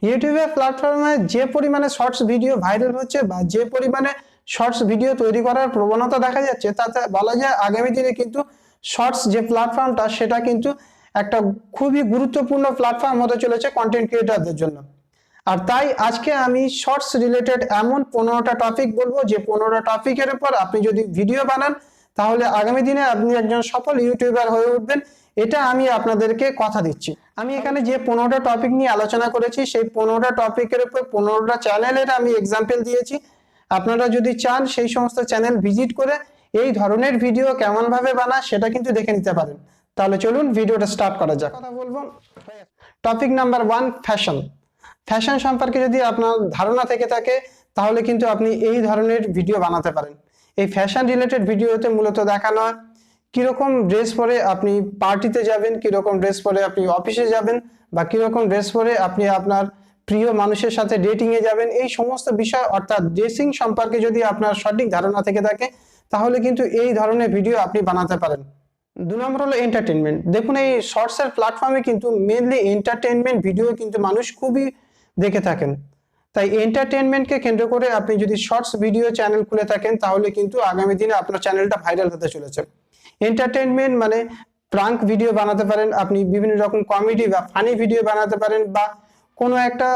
ইউটিউবের প্ল্যাটফর্মে যে পরিমাণে শর্টস ভিডিও ভাইরাল হচ্ছে বা যে পরিমাণে শর্টস ভিডিও তৈরি করার প্রবণতা দেখা যাচ্ছে, তাতে বলা যায় আগামী দিনে কিন্তু শর্টস যে প্ল্যাটফর্মটা সেটা কিন্তু একটা খুবই গুরুত্বপূর্ণ প্ল্যাটফর্ম হতে চলেছে কন্টেন্ট ক্রিয়েটরদের জন্য। আর তাই আজকে আমি শর্টস রিলেটেড এমন 15টা টপিক বলবো, যে 15টা টপিকের উপর আপনি যদি ভিডিও বানান তাহলে আগামী দিনে আপনি একজন সফল ইউটিউবার হয়ে উঠবেন, এটা আমি আপনাদেরকে কথা দিচ্ছি। আমি এখানে যে 15টা টপিক নিয়ে আলোচনা করেছি সেই 15টা টপিকের উপর 15টা চ্যানেলের আমি এক্সাম্পল দিয়েছি। আপনারা যদি চান সেই সমস্ত চ্যানেল ভিজিট করে এই ধরনের ভিডিও কেমন ভাবে বানায় সেটা কিন্তু দেখে নিতে পারেন। তাহলে চলুন ভিডিওটা স্টার্ট করা যাক। কথা বলবো টপিক নাম্বার 1, ফ্যাশন। ফ্যাশন সম্পর্কে যদি আপনার ধারণা থেকে থাকে তাহলে কিন্তু আপনি এই ধরনের ভিডিও বানাতে পারেন। এই ফ্যাশন রিলেটেড ভিডিওতে মূলত দেখানো হয় কিরকম ড্রেস পরে আপনি পার্টিতে যাবেন, কিরকম ড্রেস পরে আপনি অফিসে যাবেন, বা কিরকম ড্রেস পরে আপনি আপনার প্রিয় মানুষের সাথে ডেটিংয়ে যাবেন। এই সমস্ত বিষয় অর্থাৎ ড্রেসিং সম্পর্কে যদি আপনার সঠিক ধারণা থেকে থাকে তাহলে কিন্তু এই ধরনের ভিডিও আপনি বানাতে পারেন। 2 নম্বর হলো এন্টারটেনমেন্ট। দেখুন, এই শর্টসের প্ল্যাটফর্মে কিন্তু মেনলি এন্টারটেনমেন্ট ভিডিও কিন্তু মানুষ খুবই দেখে থাকেন। তাই এন্টারটেনমেন্টকে কেন্দ্র করে আপনি যদি শর্টস ভিডিও চ্যানেল খুলে থাকেন তাহলে কিন্তু আগামী দিনে আপনার চ্যানেলটা ভাইরাল হতে চলেছে। এন্টারটেনমেন্ট মানে প্রাঙ্ক ভিডিও বানাতে পারেন, আপনি বিভিন্ন রকম কমেডি বা ফানি ভিডিও বানাতে পারেন, বা কোনো একটা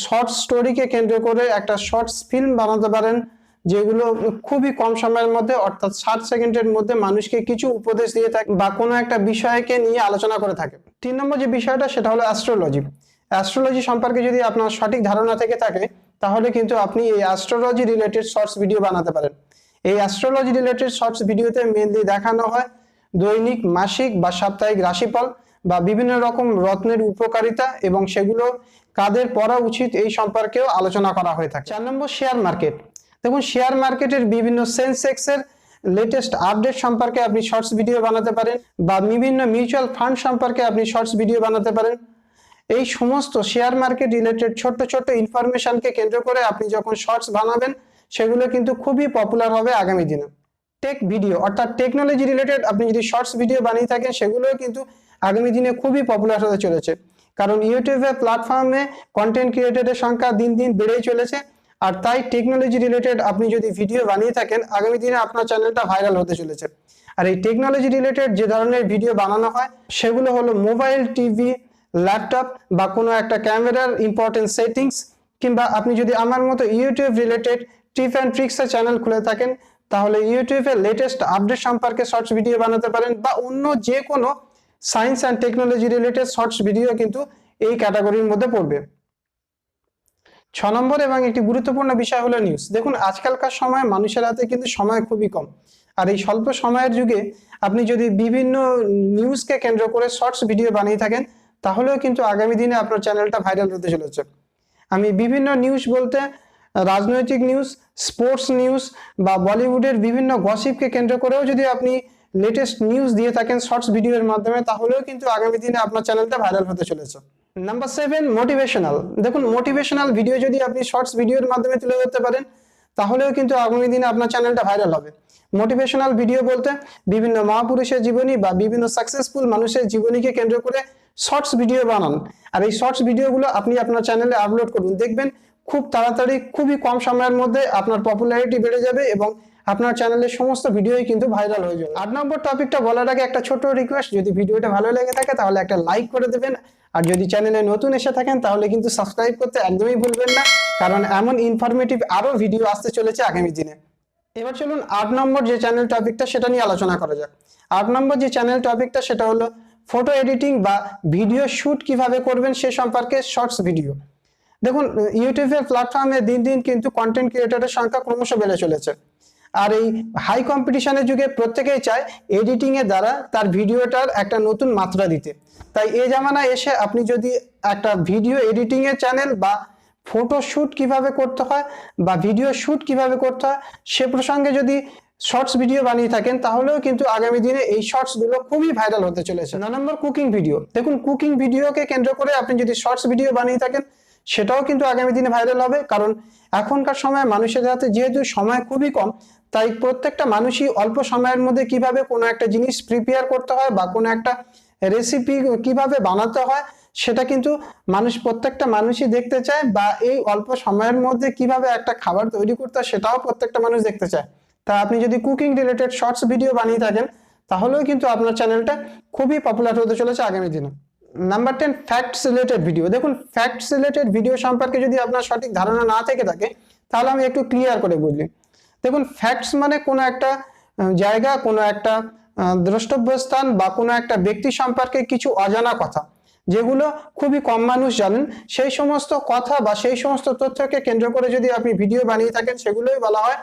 শর্ট স্টোরিকে কেন্দ্র করে একটা শর্টস ফিল্ম বানাতে পারেন, যেগুলো খুবই কম সময়ের মধ্যে অর্থাৎ 60 সেকেন্ডের মধ্যে মানুষকে কিছু উপদেশ দিয়ে থাকে বা কোনো একটা বিষয়কে নিয়ে আলোচনা করে থাকে। 3 নম্বর যে বিষয়টা সেটা হলো অ্যাস্ট্রোলজি। অ্যাস্ট্রোলজি সম্পর্কে যদি আপনার সঠিক ধারণা থেকে থাকে তাহলে কিন্তু আপনি এই অ্যাস্ট্রোলজি রিলেটেড শর্টস ভিডিও বানাতে পারেন। এই অ্যাস্ট্রোলজি রিলেটেড শর্টস ভিডিওতে মেনলি দেখানো হয় দৈনিক, মাসিক বা সাপ্তাহিক রাশিফল বা বিভিন্ন রকম রত্নের উপকারিতা এবং সেগুলো কাদের পড়া উচিত এই সম্পর্কেও আলোচনা করা হয়ে থাকে। 4 নম্বর শেয়ার মার্কেট। দেখুন, শেয়ার মার্কেটের বিভিন্ন সেন্সেক্সের লেটেস্ট আপডেট সম্পর্কে আপনি শর্টস ভিডিও বানাতে পারেন, বা বিভিন্ন মিউচুয়াল ফান্ড সম্পর্কে আপনি শর্টস ভিডিও বানাতে পারেন। এই সমস্ত শেয়ার মার্কেট রিলেটেড ছোট্ট ছোট্ট ইনফরমেশনকে কেন্দ্র করে আপনি যখন শর্টস বানাবেন সেগুলো কিন্তু খুবই পপুলার হবে আগামী দিনে। টেক ভিডিও অর্থাৎ টেকনোলজি রিলেটেড আপনি যদি শর্টস ভিডিও বানিয়ে থাকেন সেগুলোও কিন্তু আগামী দিনে খুবই পপুলার হতে চলেছে, কারণ ইউটিউবের প্ল্যাটফর্মে কন্টেন্ট ক্রিয়েটরের সংখ্যা দিন দিন বেড়েই চলেছে। আর তাই টেকনোলজি রিলেটেড আপনি যদি ভিডিও বানিয়ে থাকেন আগামী দিনে আপনার চ্যানেলটা ভাইরাল হতে চলেছে। আর এই টেকনোলজি রিলেটেড যে ধরনের ভিডিও বানানো হয় সেগুলো হলো মোবাইল, টিভি, ল্যাপটপ বা কোনো একটা ক্যামেরার ইম্পর্টেন্ট সেটিংস, কিংবা আপনি যদি আমার মতো ইউটিউব রিলেটেড টিপ অ্যান্ড ট্রিক্সের চ্যানেল খুলে থাকেন তাহলে ইউটিউবের লেটেস্ট আপডেট সম্পর্কে শর্টস ভিডিও বানাতে পারেন, বা অন্য যে কোনো science and technology related shorts video কিন্তু এই ক্যাটাগরির মধ্যে পড়বে। 6 নম্বর এবং একটি গুরুত্বপূর্ণ বিষয় হলো নিউজ। দেখুন, আজকালকার সময় মানুষের হাতে কিন্তু সময় খুবই কম, আর এই স্বল্প সময়ের যুগে আপনি যদি বিভিন্ন নিউজকে কেন্দ্র করে শর্টস ভিডিও বানিয়ে থাকেন তাহলেও কিন্তু আগামী দিনে আপনার চ্যানেলটা ভাইরাল হতে চলেছে। আমি বিভিন্ন নিউজ বলতে রাজনৈতিক নিউজ, স্পোর্টস নিউজ বা বলিউডের বিভিন্ন গসিপকে কেন্দ্র করেও যদি আপনি লেটেস্ট নিউজ দিয়ে থাকেন শর্টস ভিডিওর মাধ্যমে তাহলেও কিন্তু আগামী দিনে আপনার চ্যানেলটা ভাইরাল হতে চলেছে। Number 7, motivational. দেখুন, মোটিভেশনাল ভিডিও যদি আপনি শর্টস ভিডিওর মাধ্যমে তুলে ধরতে পারেন তাহলেও কিন্তু আগামী দিনে আপনার চ্যানেলটা ভাইরাল হবে। মোটিভেশনাল ভিডিও বলতে বিভিন্ন মহাপুরুষের জীবনী বা বিভিন্ন সাকসেসফুল মানুষের জীবনীকে কেন্দ্র করে শর্টস ভিডিও বানান, আর এই শর্টস ভিডিওগুলো আপনি আপনার চ্যানেলে আপলোড করুন। দেখবেন খুব তাড়াতাড়ি খুবই কম সময়ের মধ্যে আপনার পপুলারিটি বেড়ে যাবে এবং আপনার চ্যানেলের সমস্ত ভিডিওই কিন্তু ভাইরাল হয়ে যাবে। 8 নম্বর টপিকটা বলার আগে একটা ছোট রিকোয়েস্ট, যদি ভিডিওটা ভালো লেগে থাকে তাহলে একটা লাইক করে দেবেন, আর যদি চ্যানেলে নতুন এসে থাকেন তাহলে কিন্তু সাবস্ক্রাইব করতে একদমই ভুলবেন না, কারণ এমন ইনফরমেটিভ আরো ভিডিও আসতে চলেছে আগামী দিনে। এবার চলুন 8 নম্বর যে চ্যানেল টপিকটা সেটা নিয়ে আলোচনা করা যাক। 8 নম্বর যে চ্যানেল টপিকটা সেটা হলো ফটো এডিটিং বা ভিডিও শুট কিভাবে করবেন সে সম্পর্কে শর্টস ভিডিও। দেখুন, ইউটিউবের প্ল্যাটফর্মে দিন দিন কিন্তু কন্টেন্ট ক্রিয়েটরের সংখ্যা ক্রমশ বেড়ে চলেছে, আর এই হাই কম্পিটিশনের যুগে প্রত্যেকেই চায় এডিটিং এর দ্বারা তার ভিডিওটার একটা নতুন মাত্রা দিতে। তাই এই জামানায় এসে আপনি যদি একটা ভিডিও এডিটিং এর চ্যানেল বা ফটো শুট কিভাবে করতে হয় বা ভিডিও শুট কিভাবে করতে হয় সে প্রসঙ্গে যদি শর্টস ভিডিও বানিয়ে থাকেন তাহলেও কিন্তু আগামী দিনে এই শর্টস গুলো খুবই ভাইরাল হতে চলেছে। 9 নম্বর, কুকিং ভিডিও। দেখুন, কুকিং ভিডিওকে কেন্দ্র করে আপনি যদি শর্টস ভিডিও বানিয়ে থাকেন সেটাও কিন্তু আগামী দিনে ভাইরাল হবে, কারণ এখনকার সময় মানুষের হাতে যেহেতু সময় খুবই কম তাই প্রত্যেকটা মানুষই অল্প সময়ের মধ্যে কিভাবে কোনো একটা জিনিস প্রিপেয়ার করতে হয় বা কোনো একটা রেসিপি কিভাবে বানাতে হয় সেটা কিন্তু প্রত্যেকটা মানুষই দেখতে চায়, বা এই অল্প সময়ের মধ্যে কিভাবে একটা খাবার তৈরি করতে হয় সেটাও প্রত্যেকটা মানুষ দেখতে চায়। তা আপনি যদি কুকিং রিলেটেড শর্টস ভিডিও বানিয়ে থাকেন তাহলেও কিন্তু আপনার চ্যানেলটা খুবই পপুলার হতে চলেছে আগামী দিনে। Number 10, facts related video. দেখুন, ফ্যাক্টস রিলেটেড ভিডিও সম্পর্কে যদি আপনার সঠিক ধারণা না থেকে থাকে তাহলে আমি একটু ক্লিয়ার করে বলি। দেখুন, ফ্যাক্টস মানে কোনো একটা জায়গা, কোনো একটা দ্রষ্টব্য স্থান বা কোনো একটা ব্যক্তি সম্পর্কে কিছু অজানা কথা, যেগুলো খুবই কম মানুষ জানেন, সেই সমস্ত কথা বা সেই সমস্ত তথ্যকে কেন্দ্র করে যদি আপনি ভিডিও বানিয়ে থাকেন সেগুলোই বলা হয়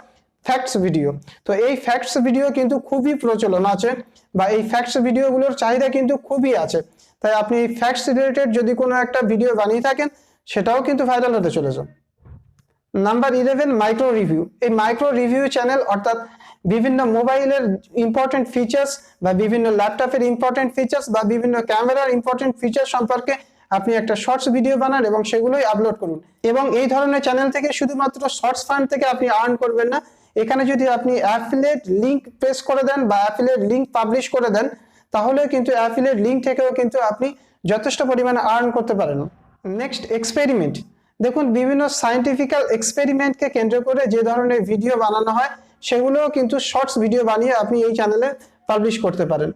ফ্যাক্টস ভিডিও। তো এই ফ্যাক্টস ভিডিও কিন্তু খুবই প্রচলন আছে, বা এই ফ্যাক্টস ভিডিওগুলোর চাহিদা কিন্তু খুবই আছে। তাই আপনি এই ফ্যাক্টস রিলেটেড যদি কোনো একটা ভিডিও বানিয়ে থাকেন সেটাও কিন্তু ভাইরাল হতে চলেছে। Number 11, micro review. এই মাইক্রো রিভিউ চ্যানেল অর্থাৎ বিভিন্ন মোবাইলের ইম্পর্টেন্ট ফিচার্স বা বিভিন্ন ল্যাপটপের ইম্পর্টেন্ট ফিচার্স বা বিভিন্ন ক্যামেরার ইম্পর্টেন্ট ফিচার সম্পর্কে আপনি একটা শর্টস ভিডিও বানান এবং সেগুলোই আপলোড করুন। এবং এই ধরনের চ্যানেল থেকে শুধুমাত্র শর্টস ফান্ড থেকে আপনি আর্ন করবেন না, এখানে যদি আপনি অ্যাফিলিয়েট লিংক প্রেস করে দেন বা অ্যাফিলিয়েট লিংক পাবলিশ করে দেন তাহলে কিন্তু অ্যাফিলিয়েট লিংক থেকেও কিন্তু আপনি যথেষ্ট পরিমাণে আর্ন করতে পারেন। Next, experiment. দেখুন, বিভিন্ন সায়েন্টিফিক্যাল এক্সপেরিমেন্টকে কেন্দ্র করে যে ধরনের ভিডিও বানানো হয় সেগুলোও কিন্তু শর্টস ভিডিও বানিয়ে আপনি এই চ্যানেলে পাবলিশ করতে পারেন।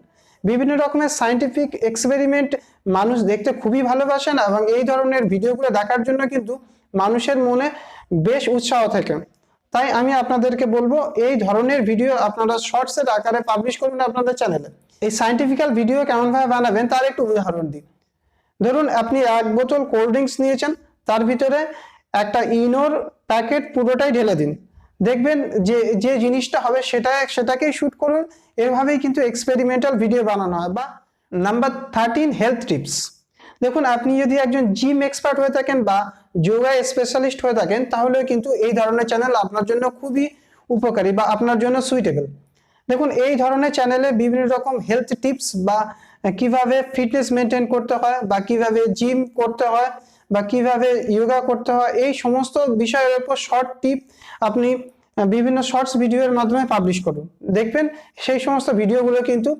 বিভিন্ন রকমের সায়েন্টিফিক এক্সপেরিমেন্ট মানুষ দেখতে খুবই ভালোবাসেন এবং এই ধরনের ভিডিওগুলো দেখার জন্য কিন্তু মানুষের মনে বেশ উৎসাহ থাকে। তাই আমি আপনাদেরকে বলবো এই ধরনের ভিডিও আপনারা শর্টসের আকারে পাবলিশ করুন আপনাদের চ্যানেলে। এই সায়েন্টিফিক্যাল ভিডিও কেমনভাবে বানাবেন তার একটু উদাহরণ দিই। ধরুন, আপনি 1 বোতল কোল্ড ড্রিঙ্কস নিয়েছেন, তার ভিতরে একটা ইনোর প্যাকেট পুরোটাই ঢেলে দিন, দেখবেন যে জিনিসটা হবে সেটাকেই শুট করুন। এভাবেই কিন্তু এক্সপেরিমেন্টাল ভিডিও বানানো হয়। বা নাম্বার 13, হেলথ টিপস। দেখুন, আপনি যদি একজন জিম এক্সপার্ট হয়ে থাকেন বা যোগা স্পেশালিস্ট হয়ে থাকেন তাহলে কিন্তু এই ধরনের চ্যানেল আপনার জন্য খুবই উপকারী বা আপনার জন্য সুইটেবল। দেখুন, এই ধরনের চ্যানেলে বিভিন্ন রকম হেলথ টিপস বা কিভাবে ফিটনেস মেনটেন করতে হয় বা কিভাবে জিম করতে হয় বা কিভাবে যোগা করতে হয় এই সমস্ত বিষয়ের উপর শর্ট টিপ আপনি বিভিন্ন শর্টস ভিডিওর মাধ্যমে পাবলিশ করুন। দেখবেন সেই সমস্ত ভিডিওগুলো কিন্তু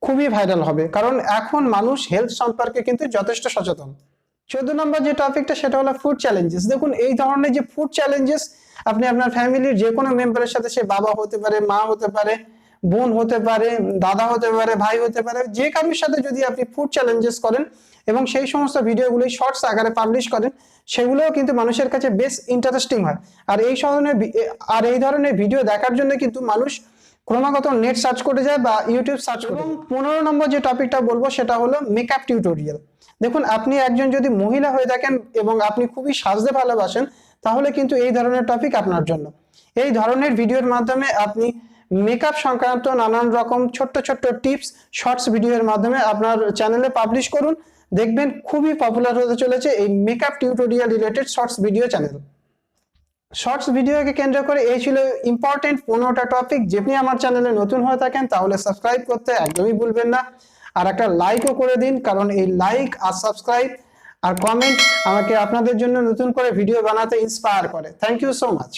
খুবই ভাইরাল হবে, কারণ এখন মানুষ হেলথ সম্পর্কে কিন্তু যথেষ্ট সচেতন। 14 নম্বর যে টপিকটা সেটা হলো ফুড চ্যালেঞ্জেস। দেখুন, এই ধরনের যে ফুড চ্যালেঞ্জেস আপনি আপনার ফ্যামিলির যে কোনো মেম্বারের সাথে, সে বাবা হতে পারে, মা হতে পারে, বোন হতে পারে, দাদা হতে পারে, ভাই হতে পারে, যে কারোর সাথে যদি আপনি ফুড চ্যালেঞ্জেস করেন এবং সেই সমস্ত ভিডিওগুলো শর্টস আকারে পাবলিশ করেন সেগুলোও কিন্তু মানুষের কাছে বেশ ইন্টারেস্টিং হয়। আর এই ধরনের ভিডিও দেখার জন্য কিন্তু মানুষ ক্রমাগত নেট সার্চ করে যায় বা ইউটিউব সার্চ করে। এবং 15 নম্বর যে টপিকটা বলবো সেটা হলো মেকআপ টিউটোরিয়াল। দেখুন, আপনি একজন যদি মহিলা হয়ে থাকেন এবং আপনি খুবই সাজতে ভালোবাসেন তাহলে কিন্তু এই ধরনের টপিক আপনার জন্য। এই ধরনের ভিডিওর মাধ্যমে আপনি মেকআপ সংক্রান্ত নানান রকম ছোট্ট ছোট্ট টিপস শর্টস ভিডিওর মাধ্যমে আপনার চ্যানেলে পাবলিশ করুন, দেখবেন খুবই পপুলার হতে চলেছে এই makeup tutorial related shorts video channel. Shorts ভিডিওকে কেন্দ্র করে এই ছিল ইম্পর্টেন্ট 15টা টপিক। যেমনি আমার চ্যানেলে নতুন হয়ে থাকেন তাহলে সাবস্ক্রাইব করতে একদমই ভুলবেন না, আর একটা লাইকও করে দিন, কারণ এই লাইক আর সাবস্ক্রাইব আর কমেন্ট আমাকে আপনাদের জন্য নতুন করে ভিডিও বানাতে ইন্সপায়ার করে। Thank you so much.